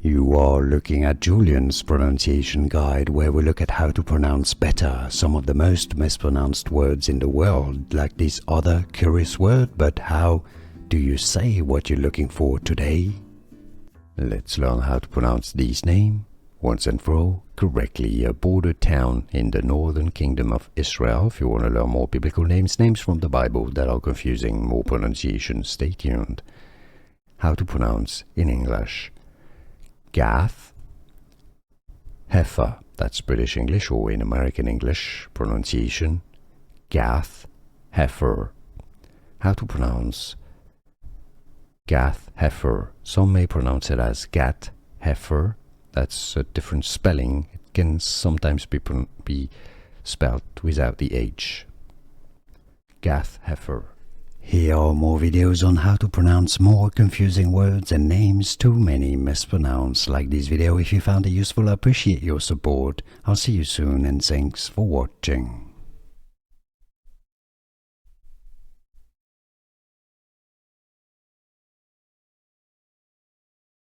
You are looking at Julian's pronunciation guide, where we look at how to pronounce better some of the most mispronounced words in the world, like this other curious word. But how do you say what you're looking for today? Let's learn how to pronounce this name once and for all correctly. A border town in the northern kingdom of Israel. If you want to learn more biblical names from the Bible that are confusing, more pronunciation, stay tuned. How to pronounce in English. Gath Hepher. That's British English, or in American English pronunciation, Gath Hepher. How to pronounce Gath Hepher. Some may pronounce it as Gath Hepher. That's a different spelling. It can sometimes be spelled without the H. Gath Hepher. Here are more videos on how to pronounce more confusing words and names too many mispronounced. Like this video if you found it useful. I appreciate your support. I'll see you soon, and thanks for watching.